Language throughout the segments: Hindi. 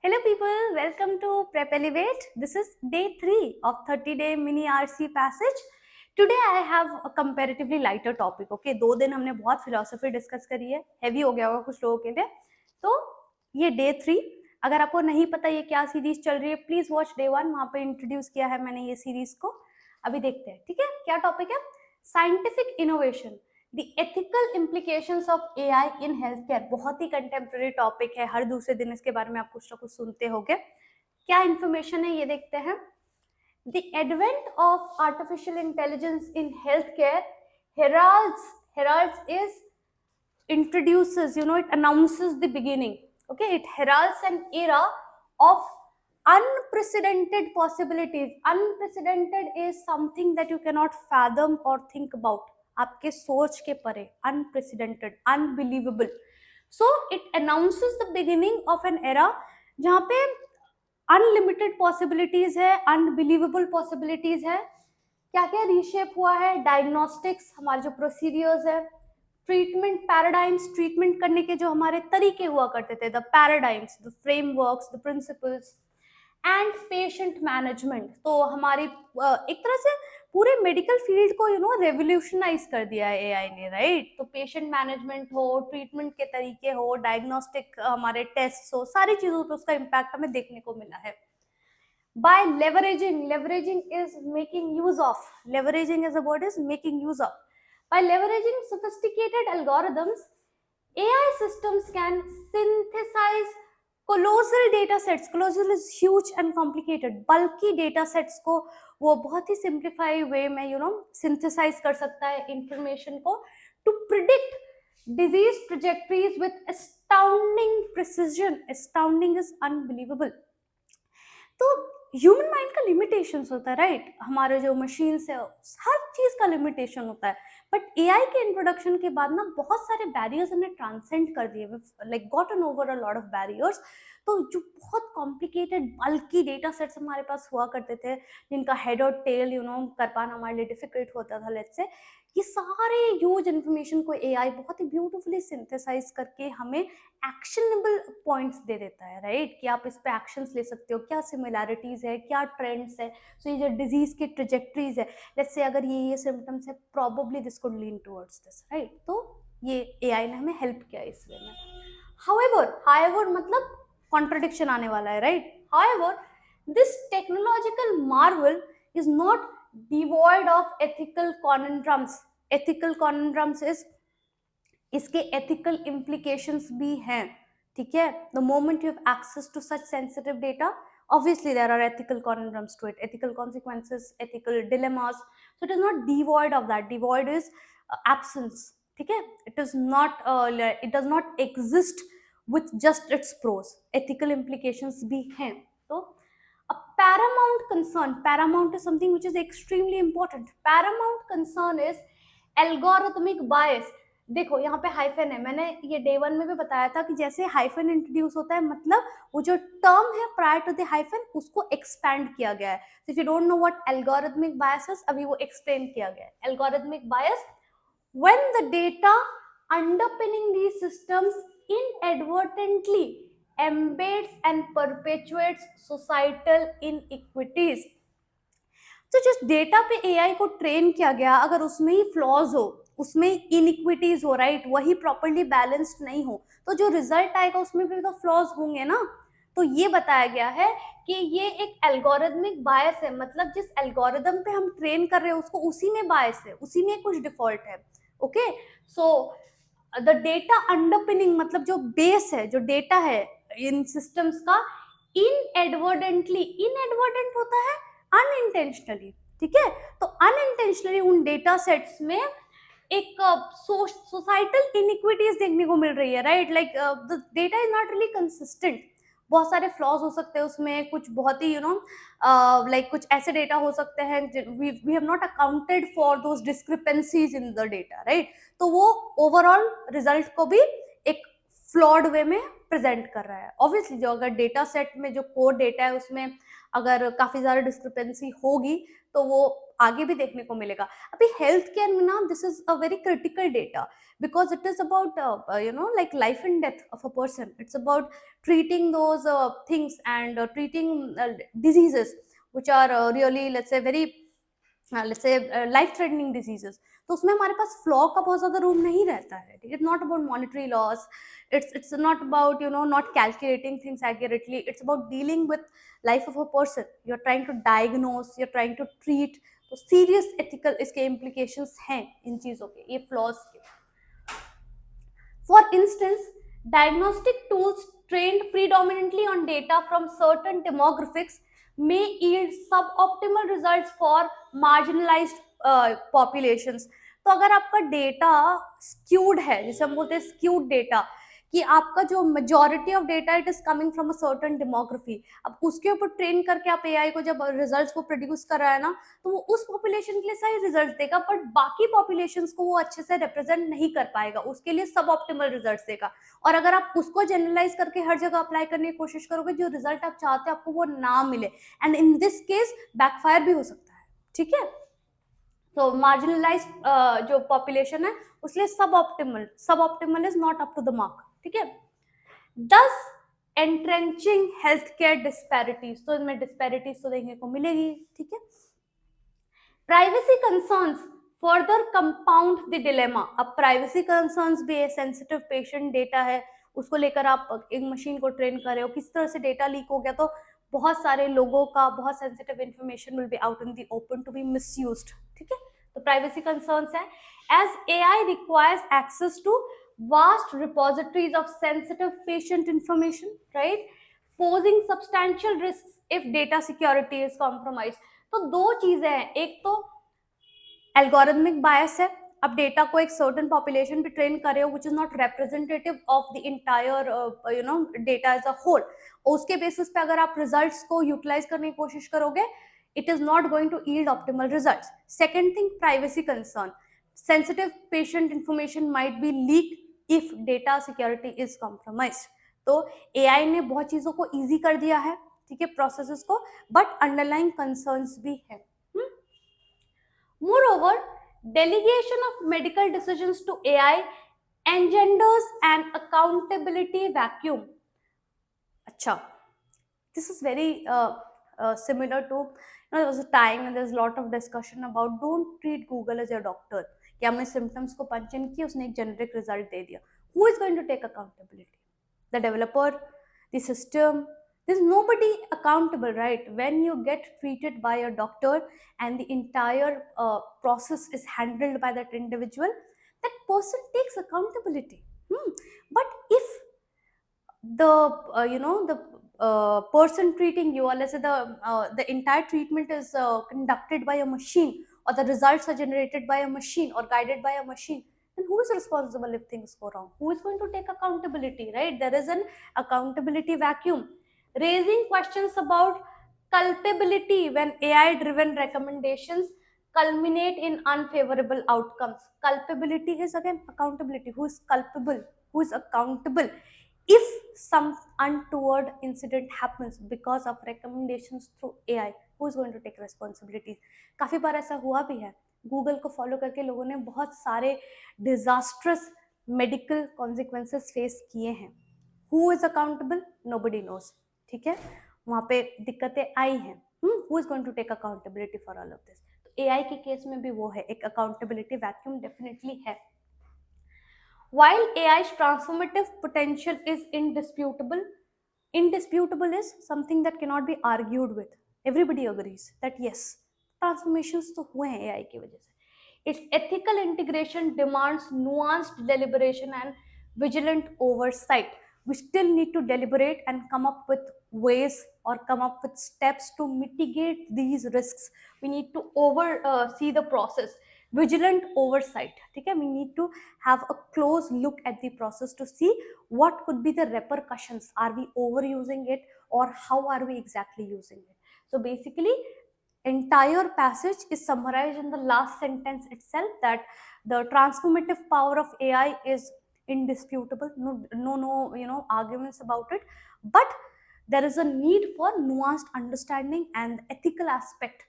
Hello people, welcome to Prep Elevate. This is day 3 of 30-day mini RC passage. Today I have a comparatively lighter topic. Okay, 2 दिन हमने बहुत फिलोसफी डिस्कस करी है, हैवी हो गया होगा कुछ लोगों के लिए. तो ये डे 3. अगर आपको नहीं पता ये क्या सीरीज चल रही है, प्लीज वॉच डे 1. वहां पे इंट्रोड्यूस किया है मैंने ये सीरीज को. अभी देखते हैं, ठीक है. क्या टॉपिक है? Scientific innovation, The ethical implications of AI in healthcare. बहुत ही कंटेम्प्रेरी टॉपिक है, हर दूसरे दिन इसके बारे में आप कुछ ना कुछ सुनते होंगे. क्या इंफॉर्मेशन है ये देखते हैं. The advent of artificial intelligence in healthcare heralds is introduces, it announces the beginning. Okay, it heralds an era of unprecedented possibilities. Unprecedented is something that you cannot fathom or think about. आपके सोच के परे. Unprecedented, unbelievable. So it announces the beginning of an era जहाँ पे अनलिमिटेड पॉसिबिलिटीज है, अनबिलीवेबल पॉसिबिलिटीज है. क्या क्या रीशेप हुआ है? डायग्नोस्टिक्स, हमारे जो प्रोसीडियर्स है, ट्रीटमेंट पैराडाइम्स, ट्रीटमेंट करने के जो हमारे तरीके हुआ करते थे, the paradigms, the frameworks, the principles, and patient management. तो हमारी एक तरह से पूरे मेडिकल फील्ड को रेवोल्यूशनाइज कर दिया है एआई ने, राइट. तो पेशेंट मैनेजमेंट हो, ट्रीटमेंट के तरीके हो, डायग्नोस्टिक हमारे टेस्ट हो, सारी चीजों पर उसका इम्पैक्ट हमें देखने को मिला है. By leveraging is making use of. Leveraging as a word is making use of. By leveraging sophisticated algorithms, AI systems can synthesize colossal data sets. Colossal is huge and complicated. Bulky data sets को वो बहुत ही simplify way में synthesize कर सकता है information को to predict disease trajectories with astounding precision. Astounding is unbelievable. तो ह्यूमन माइंड का लिमिटेशंस होता है, राइट. हमारे जो मशीन्स है हर चीज का लिमिटेशन होता है. बट एआई के इंट्रोडक्शन के बाद ना बहुत सारे बैरियर्स हमने ट्रांसेंड कर दिए, like gotten over a lot of barriers. तो जो बहुत कॉम्प्लिकेटेड बल्कि डेटा सेट्स हमारे पास हुआ करते थे, जिनका हेड और टेल कर पाना हमारे लिए डिफिकल्ट होता था, लेट्स से, ये सारे ह्यूज इन्फॉर्मेशन को एआई बहुत ही ब्यूटीफुली सिंथेसाइज करके हमें एक्शनेबल पॉइंट्स दे देता है, राइट. कि आप इस पे एक्शंस ले सकते हो, क्या सिमिलैरिटीज है, क्या ट्रेंड्स है. सो ये जो डिजीज की ट्रेजेक्टरीज है, लेट्स से अगर ये सिम्टम्स है, probably this could lean towards this, right. तो ये एआई ने हमें हेल्प किया इस वे में. हाउएवर मतलब कॉन्ट्रडिक्शन आने वाला है, right. However this technological marvel is not devoid of ethical conundrums. Ethical conundrums is, इसके एथिकल इम्प्लीकेशंस भी हैं, ठीक है. The moment you have access to such sensitive data, obviously there are ethical conundrums to it, ethical consequences, ethical dilemmas. So it is not devoid of that. Devoid is absence, ठीक है. It is not it does not exist with just its pros. Ethical implications भी हैं. तो a paramount is something which is extremely important. Paramount concern is algorithmic bias. देखो यहाँ पे हाइफन है, मैंने ये डे 1 में भी बताया था कि जैसे हाइफन इंट्रोड्यूस होता है, मतलब वो जो टर्म है प्रायर टू द हाइफन उसको एक्सपैंड किया गया है. If you don't know what algorithmic bias is, अभी वो एक्सप्लेन किया गया है. Algorithmic bias, when the data underpinning these systems inadvertently embeds and perpetuates societal inequities. तो जिस डेटा पे एआई को ट्रेन किया गया, अगर उसमें ही फ्लॉज हो, उसमें इनइक्विटीज हो, राइट, वही प्रॉपर्ली बैलेंस्ड नहीं हो, तो जो रिजल्ट आएगा उसमें भी तो फ्लॉज होंगे ना. तो ये बताया गया है कि ये एक एल्गोरिथमिक बायस है, मतलब जिस एल्गोरिथम पे हम ट्रेन कर रहे हैं उसको उसी में बायस है, उसी में कुछ डिफॉल्ट है. Okay, so the data underpinning मतलब जो बेस है, जो डेटा है इन सिस्टम्स का, इनएडवर्टेंट होता है अनइंटेंशनली, ठीक है. तो अनइंटेंशनली उन डेटा सेट्स में एक सोसाइटल इनइक्विटीज देखने को मिल रही है, right. Like the data is not really consistent. बहुत सारे फ्लॉज हो सकते हैं उसमें, कुछ बहुत ही लाइक कुछ ऐसे डेटा हो सकते हैं we have not accounted for those discrepancies in the data, right. तो वो ओवरऑल रिजल्ट को भी एक फ्लॉड वे में प्रेजेंट कर रहा है. ऑब्वियसली जो अगर डेटा सेट में जो कोर डेटा है उसमें अगर काफी ज्यादा डिस्क्रिपेंसी होगी तो वो आगे भी देखने को मिलेगा। अभी हेल्थ केयर में ना this is a very critical data because it is about like life and death of a person. It's about treating those things and treating diseases which are really let's say life threatening diseases. तो उसमें हमारे पास फ्लॉ का बहुत ज्यादा रूम नहीं रहता है. It's not about monetary loss, it's not about not calculating things accurately. It's about dealing with life of a person. You're trying to diagnose, you're trying to treat. तो सीरियस एथिकल इसके इम्प्लीकेशंस हैं इन चीजों के, ये फ्लॉज के. For instance, diagnostic tools trained predominantly on data from certain demographics may yield suboptimal results for marginalized populations. तो अगर आपका डेटा स्क्यूड है, जैसे हम बोलते हैं स्क्यूड डेटा, कि आपका जो majority of data it is coming from a certain demography, अब उसके ऊपर ट्रेन करके आप एआई को जब रिजल्ट्स को प्रोड्यूस कर रहा है ना, तो वो उस पॉपुलेशन के लिए सही रिजल्ट देगा, बट बाकी पॉपुलेशंस को वो अच्छे से रिप्रेजेंट नहीं कर पाएगा, उसके लिए सब ऑप्टिमल रिजल्ट देगा. और अगर आप उसको जनरलाइज करके हर जगह अप्लाई करने की कोशिश करोगे, जो रिजल्ट आप चाहते हैं आपको वो ना मिले, and in this case backfire भी हो सकता है. ठीक है, तो मार्जिनलाइज जो पॉपुलेशन है उसलिए suboptimal is not up to the mark. ठीक है, दस एंट्रेंचिंग हेल्थ केयर डिस्पैरिटीज, तो इसमें डिस्पैरिटीज तो देखने को मिलेगी. ठीक है, privacy concerns further compound the dilemma. अब प्राइवेसी कंसर्न्स भी है, सेंसिटिव पेशेंट डेटा है, उसको लेकर आप एक मशीन को ट्रेन कर रहे हो, किस तरह से डेटा लीक हो गया तो बहुत सारे लोगों का बहुत sensitive information will be out in the open to be misused. ठीक है, तो प्राइवेसी कंसर्न्स है. As AI requires access to vast repositories of sensitive patient information, right, posing substantial risks if data security is compromised. तो दो चीजें हैं, एक तो एल्गोरिथमिक बायस है, अब डेटा को एक सर्टेन पॉपुलेशन पे ट्रेन कर रहे हो which is not representative of the entire data as a whole, उसके बेसिस पे अगर आप रिजल्ट्स को यूटिलाइज करने की कोशिश करोगे, it is not going to yield optimal results. Second thing, privacy concern. Sensitive patient information might be leaked if data security is compromised. तो AI ने बहुत चीजों को easy कर दिया है, ठीक है, processes को, but underlying concerns भी है. Moreover, delegation of medical decisions to AI engenders an accountability vacuum. अच्छा, this is very similar to there was a time and there's a lot of discussion about don't treat Google as your doctor. कि हमने symptoms को punch in किया, उसने एक generic result दे दिया. Who is going to take accountability? The developer, the system. There's nobody accountable, right? When you get treated by a doctor and the entire process is handled by that individual, that person takes accountability. But if the person treating you, or let's say the entire treatment is conducted by a machine, or the results are generated by a machine or guided by a machine, then who is responsible if things go wrong? Who is going to take accountability, right? There is an accountability vacuum, raising questions about culpability when AI driven recommendations culminate in unfavorable outcomes. Culpability is again accountability. Who is culpable? Who is accountable if some untoward incident happens because of recommendations through AI? Who is going to take responsibility? काफी बार ऐसा हुआ भी है, गूगल को फॉलो करके लोगों ने बहुत सारे डिजास्ट्रस मेडिकल कॉन्सिक्वेंसेस फेस किए हैं. Who is accountable? Nobody knows. ठीक है, वहां पे दिक्कतें आई हैं. Who is going to take accountability for all of this? तो एआई के केस में भी वो है, एक अकाउंटेबिलिटी वैक्यूम डेफिनेटली है. While AI's transformative potential is indisputable, indisputable is something that cannot be argued with. Everybody agrees that yes, transformations तो हुए हैं AI की वजह से. Its ethical integration demands nuanced deliberation and vigilant oversight. We still need to deliberate and come up with ways or come up with steps to mitigate these risks. We need to see the process. Vigilant oversight. ठीक है, we need to have a close look at the process to see what could be the repercussions. Are we overusing it, or how are we exactly using it? So basically, entire passage is summarized in the last sentence itself, that the transformative power of AI is indisputable. No arguments about it. But there is a need for nuanced understanding and ethical aspect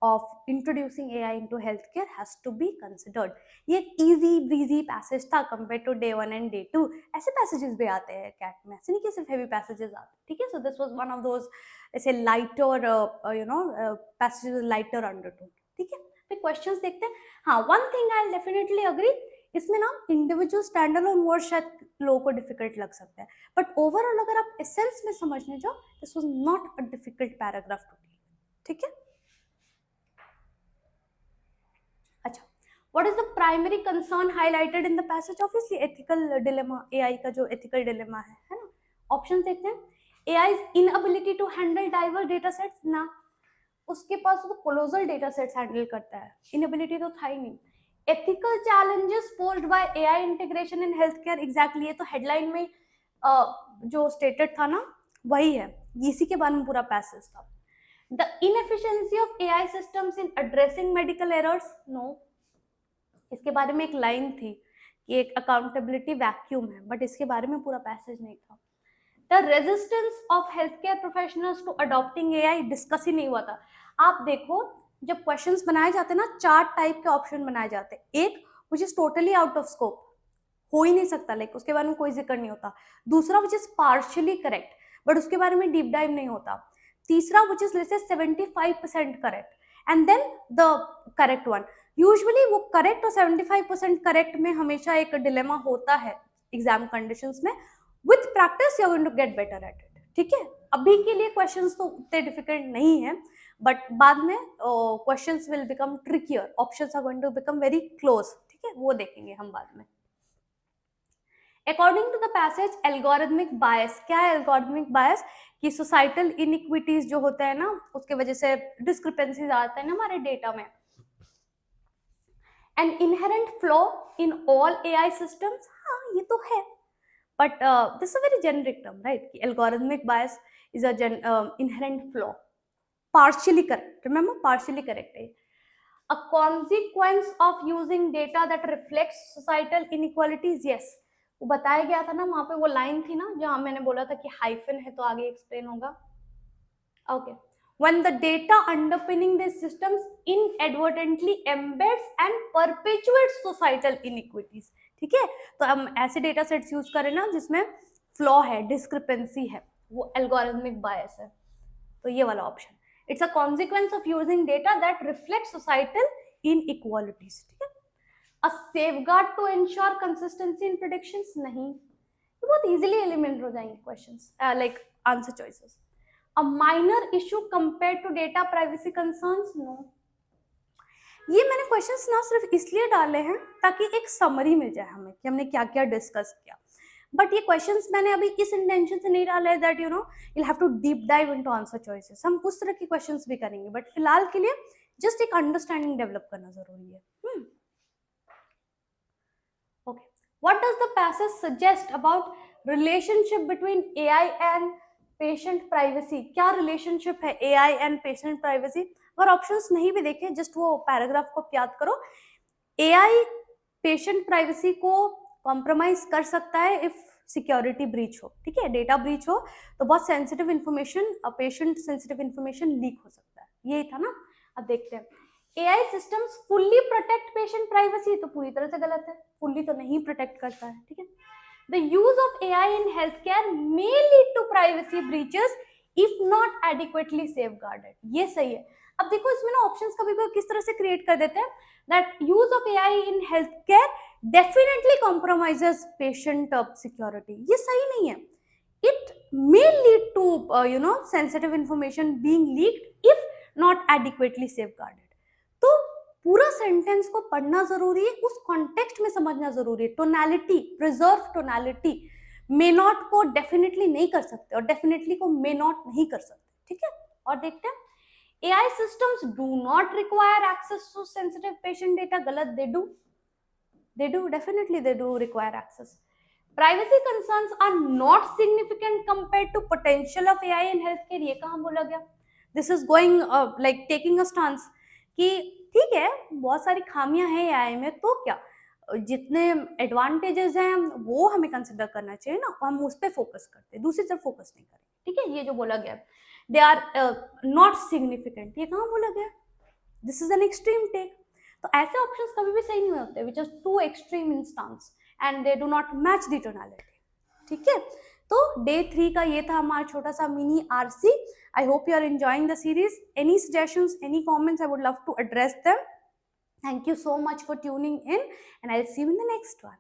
of introducing AI into healthcare has to be considered. ये एक easy breezy passage था compared to day 1 and day 2. ऐसे passages भी आते हैं CAT में, ऐसे नहीं कि सिर्फ heavy passages आते हैं, ठीक है? So this was one of those ऐसे lighter passages with lighter undertone, ठीक है? फिर questions देखते हैं. हाँ, one thing I'll definitely agree, इसमें ना इंडिविजुअल स्टैंड अलोन वर्ड शायद लोगों को डिफिकल्ट लग सकता है, बट ओवरऑल अगर आप एसेंस में समझने जाओ, this was not a difficult paragraph to read, ठीक है? अच्छा, what is the primary concern highlighted in the passage? Obviously ethical dilemma, AI का जो एथिकल डिलेमा है ना? ऑप्शन देखते हैं. AI's inability to handle diverse data sets, ना उसके पास तो कोलोसल डेटा सेट्स हैंडल करता है, इनएबिलिटी तो था ही नहीं. Ethical challenges posed bye AI integration in health care, exactly ये तो हेडलाइन में जो स्टेटेड था ना वही है, इसी के बारे में पूरा पैसेज था. The inefficiency of AI systems in addressing medical errors, no, इसके बारे में एक लाइन थी कि एक अकाउंटेबिलिटी वैक्यूम है, बट इसके बारे में पूरा पैसेज नहीं था. The resistance of health care professionals to adopting AI, discuss ही नहीं हुआ था. आप देखो जब क्वेश्चंस बनाए जाते हैं ना, 4 टाइप के ऑप्शन बनाए जाते हैं. एक which is totally out of scope, हो ही नहीं सकता, लाइक उसके बारे में कोई जिक्र नहीं होता. दूसरा which is partially correct, but उसके बारे में डीप डाइव नहीं होता. तीसरा which is let's say 75% correct, and then the correct one. Usually वो करेक्ट और 75% करेक्ट में हमेशा एक डिलेमा होता है एग्जाम कंडीशंस में. With practice you are going to get better at it, ठीक है? अभी के लिए क्वेश्चंस तो उतने डिफिकल्ट नहीं है, बट बाद में questions will become trickier, options are going to become very close, ठीक है? वो देखेंगे हम बाद में. According to the passage algorithmic bias, क्या है एल्गोरिथमिक बायस? कि सोसाइटल इनइक्विटीज जो होता है ना, उसके वजह से डिस्क्रिपेंसीज आते हैं ना हमारे डेटा में. An inherent flaw in all AI systems, हाँ ये तो है, but this is a very generic term, right? Algorithmic bias is a inherent flaw, partially correct, remember, partially correct है. A consequence of using data that reflects societal inequalities, yes, वो बताया गया था ना, वहां पे वो लाइन थी ना जहां मैंने बोला था कि हाइफन है तो आगे एक्सप्लेन होगा. Okay. When the data underpinning these systems inadvertently embeds and perpetuates societal inequities, ठीक है? तो हम ऐसे डेटा सेट्स यूज करें ना जिसमें फ्लॉ है, डिस्क्रिपेंसी है, वो एल्गोरिथमिक बायस है. तो ये वाला option, it's a consequence of using data that reflect societal inequalities, ठीक है? A safeguard to ensure consistency in predictions, नहीं, ये बहुत इजीली एलिमिनेट हो जाएंगे questions, like answer choices. A minor issue compared to data privacy concerns, no. ये मैंने क्वेश्चंस ना सिर्फ इसलिए डाले हैं ताकि एक समरी मिल जाए हमें कि हमने क्या क्या डिस्कस किया, बट ये क्वेश्चंस मैंने अभी इस इंटेंशन से नहीं डाले that you know you have to deep dive into answer choices. हम उस तरह के क्वेश्चंस भी करेंगे, बट फिलहाल के लिए जस्ट एक अंडरस्टैंडिंग डेवलप करना जरूरी है. Okay. What does the passage suggest about relationship between AI and patient privacy? क्या रिलेशनशिप है एआई एंड पेशेंट प्राइवेसी? अगर ऑप्शंस नहीं भी देखे, जस्ट वो पैराग्राफ को याद करो. एआई पेशेंट प्राइवेसी को कॉम्प्रोमाइज कर सकता है इफ सिक्योरिटी ब्रीच हो, ठीक है? डेटा ब्रीच हो तो बहुत sensitive information, patient sensitive information leak हो सकता है. यही था ना. अब देखते हैं. AI systems fully protect patient privacy, तो पूरी तरह से गलत है, फुल्ली तो नहीं प्रोटेक्ट करता है, ठीक है? The use of AI in healthcare may lead to privacy breaches if not adequately safeguarded. ये सही है. अब देखो इसमें ना ऑप्शंस कभी कभी किस तरह से क्रिएट कर देते हैं that use of AI in healthcare definitely compromises patient security. ये सही नहीं है. It may lead to sensitive information being leaked if not adequately safeguarded. तो पूरा सेंटेंस को पढ़ना जरूरी है, उस कॉन्टेक्स्ट में समझना जरूरी है. Tonality, preserve tonality, may not को डेफिनेटली नहीं कर सकते और डेफिनेटली को मे नॉट नहीं कर सकते, ठीक है? और देखते हैं. AI systems do not require access to sensitive patient data, गलत. They do definitely they do require access. Privacy concerns are not significant compared to potential of AI in health care. ये कहां बोला गया? This is going like taking a stance कि ठीक है बहुत सारी खामियां हैं एआई में, तो क्या जितने एडवांटेजेस हैं वो हमें कंसिडर करना चाहिए ना, हम उस पर फोकस करते हैं, दूसरी तरफ फोकस नहीं करें, ठीक है? ये जो बोला गया दे आर नॉट सिग्निफिकेंट, ये कहाँ बोला गया? This is an extreme take. तो ऐसे ऑप्शंस कभी भी सही नहीं होते which are too extreme in stance and they do not match the tonality. ठीक है, तो डे 3 का ये था हमारा छोटा सा mini RC. I hope you are enjoying the series. Any suggestions, any comments, I would love to address them. Thank you so much for tuning in and I'll see you in the next one.